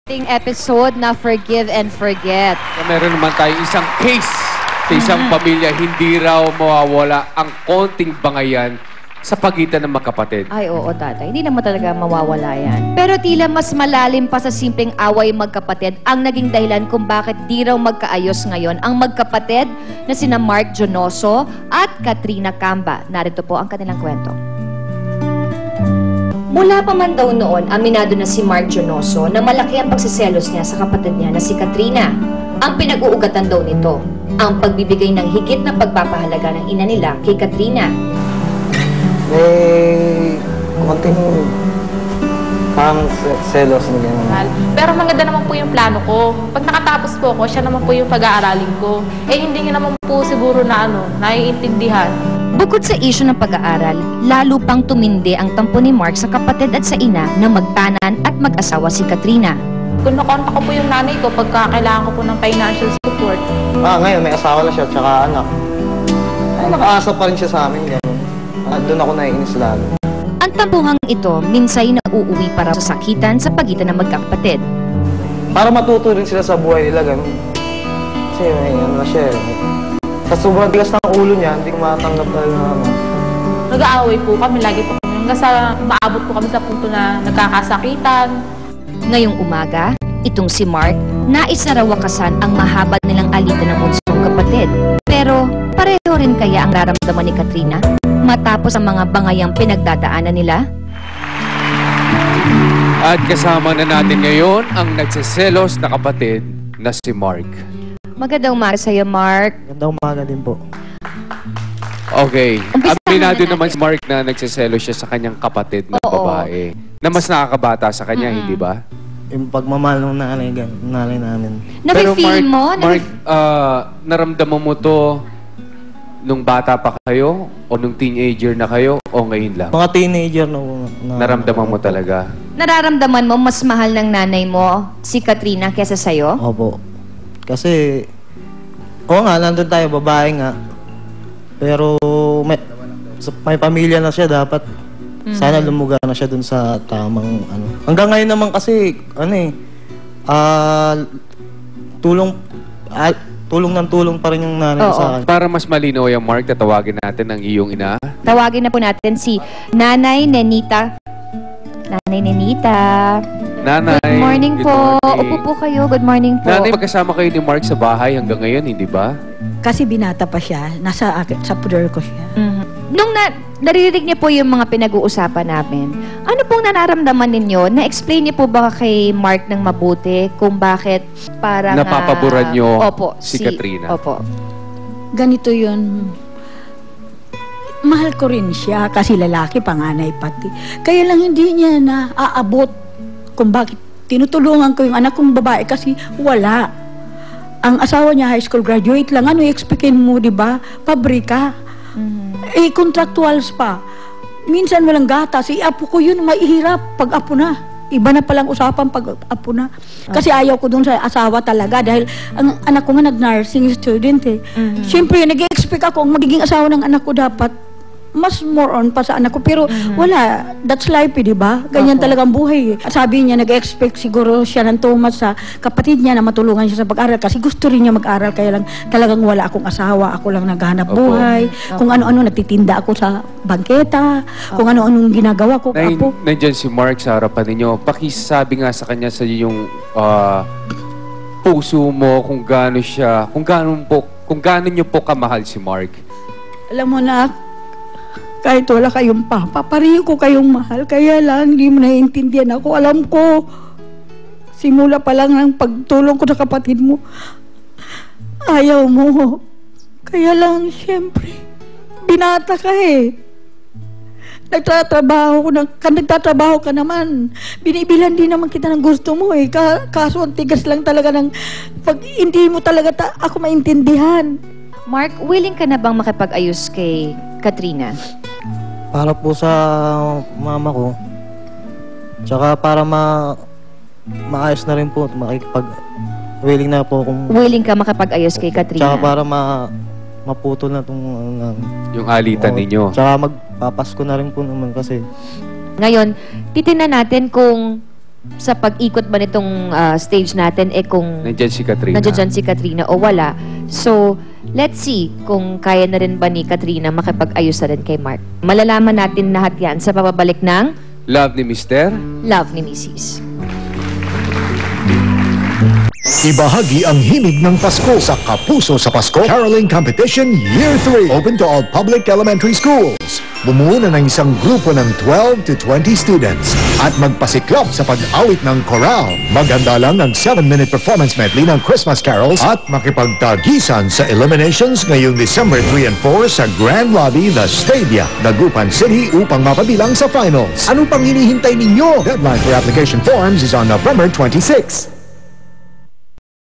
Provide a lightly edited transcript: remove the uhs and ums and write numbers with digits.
Episode na Forgive and Forget. Meron naman tayong isang case sa isang pamilya, hindi raw mawawala ang konting bangayan sa pagitan ng magkapatid. Ay, oo, tatay. Hindi naman talaga mawawala yan. Pero tila mas malalim pa sa simpleng away magkapatid ang naging dahilan kung bakit di raw magkaayos ngayon ang magkapatid na sina Mark Jonoso at Katrina Camba. Narito po ang kanilang kwento. Mula pa man daw noon, aminado na si Mark Jonoso na malaki ang pagsiselos niya sa kapatid niya na si Katrina. Ang pinag-uugatan daw nito, ang pagbibigay ng higit na pagpapahalaga ng ina nila kay Katrina. May konting parang selos na gano'n. Pero maganda naman po yung plano ko. Pag nakatapos po ako, siya naman po yung pag-aaralin ko. Eh hindi niya naman po siguro na naiintindihan. Bukod sa isyu ng pag-aaral, lalo pang tumindi ang tampo ni Mark sa kapatid at sa ina na magtanan at mag-asawa si Katrina. Kung nakontak ko po yung nanay ko pagka kailangan ko po ng financial support. Ngayon may asawa na siya, tsaka anak. Ay, nakaasa pa rin siya sa amin, gano'n. Doon ako naiinis lalo. Ang tampuhang ito, minsay na uuwi para sa sakitan sa pagitan ng magkakapatid. Para matuto rin sila sa buhay nila, gano'n. Kasi may ano na siya eh. Sa sobrang tigas ng ulo niya, hindi ko matanggap talaga naman. Nag-aaway po kami, lagi po kami. Hanggang sa maabot po kami sa punto na nagkakasakitan. Ngayong umaga, itong si Mark, nais na raw wakasan ang mahaba nilang alitan ng bunsong kapatid. Pero pareho rin kaya ang nararamdaman ni Katrina matapos ang mga bangayang pinagdadaanan nila? At kasama na natin ngayon ang nagsiselos na kapatid na si Mark. Magandang umaga sa'yo, Mark. Magandang umaga din po. Okay. Umpisahan Aminado na naman si Mark na nagsiselos siya sa kanyang kapatid na babae. Na mas nakakabata sa kanya, hindi ba? Yung pagmamahal ng nanay namin. Nafe-feel mo? Mark, naramdaman mo to nung bata pa kayo? O nung teenager na kayo? O ngayon lang? Mga teenager na Naramdaman mo talaga? Nararamdaman mo mas mahal ng nanay mo si Katrina kesa sa'yo? Opo. Kasi, oo nga, nandun tayo, babae nga. Pero may pamilya na siya, dapat sana lumugar na siya dun sa tamang ano. Hanggang ngayon naman kasi, tulong ng tulong pa rin yung nanay sa akin. Para mas malinaw yung Mark, tatawagin natin ang iyong ina. Tawagin na po natin si Nanay Nenita. Nanay Nenita. Nanay. Good morning good po. morning. Upo po kayo. Good morning po. Nanay, magkasama kayo ni Mark sa bahay hanggang ngayon, hindi ba? Kasi binata pa siya, sa puder ko siya. Nung naririnig niyo po yung mga pinag-uusapan namin, ano pong nararamdaman ninyo? Na-explain niyo po ba kay Mark ng mabuti kung bakit parang... Napapaboran niyo opo, si Katrina? Opo. Ganito yun. Mahal ko rin siya kasi lalaki, panganay pati. Kaya lang hindi niya naaabot kung bakit tinutulungan ko yung anak kong babae kasi wala. Ang asawa niya high school graduate lang. Ano i-expectin mo, di ba? Pabrika. Contractuals pa. Minsan walang gatas. Apo ko yun, mahihirap pag apo na. Iba na palang usapan pag apo na. Kasi ayaw ko dun sa asawa talaga dahil ang anak ko nga nag-nursing student eh. Siyempre, nag-expect ako magiging asawa ng anak ko dapat mas more on pa sa anak ko. Pero wala, that's life eh, di ba? Ganyan talagang buhay eh. Sabi niya, nag-expect siguro siya ng tumas sa kapatid niya na matulungan siya sa pag-aral kasi gusto rin niya mag-aral. Kaya lang talagang wala akong asawa. Ako lang naghahanap buhay. Kung ano-ano, nagtitinda ako sa bangketa. Kung ano-anong ginagawa ko. Nandiyan si Mark sa harapan ninyo. Pakisabi nga sa kanya sa yung puso mo kung gaano siya, kung gaano niyo po kamahal si Mark. Alam mo na, kahit wala kayong papa, pareho ko kayong mahal. Kaya lang, hindi mo naiintindihan ako. Alam ko, simula pa lang ng pagtulong ko sa kapatid mo, ayaw mo. Kaya lang, siyempre, binata ka eh. Nagtatrabaho ka naman. Binibilan din naman kita ng gusto mo eh. Kaso ang tigas lang talaga ng pag hindi mo talaga ako maintindihan. Mark, willing ka na bang makipag-ayos kay Katrina? Para po sa mama ko, tsaka para maayos na rin po, willing na po kung... Willing ka makipag-ayos kay Katrina? Tsaka para maputol na itong... yung alitan ninyo. Tsaka magpapasko na rin po naman kasi. Ngayon, titingnan natin kung sa pag-ikot ba nitong stage natin, kung Nandiyan si Katrina. nandiyan si Katrina o wala. So, let's see kung kaya na rin ba ni Katrina makipag-ayos na rin kay Mark. Malalaman natin lahat yan sa pababalik ng Love ni Mister. Love ni Mrs. Ibahagi ang himig ng Pasko sa Kapuso sa Pasko Caroling Competition Year 3. Open to all public elementary schools. Bumuo na ng isang grupo ng 12 to 20 students at magpasiklop sa pag-awit ng choral. Maghanda lang ng 7-minute performance medley ng Christmas carols at makipagtagisan sa eliminations ngayong December 3 and 4 sa Grand Lobby, The Stadia, Dagupan City upang mapabilang sa finals. Ano pang hinihintay ninyo? Deadline for application forms is on November 26.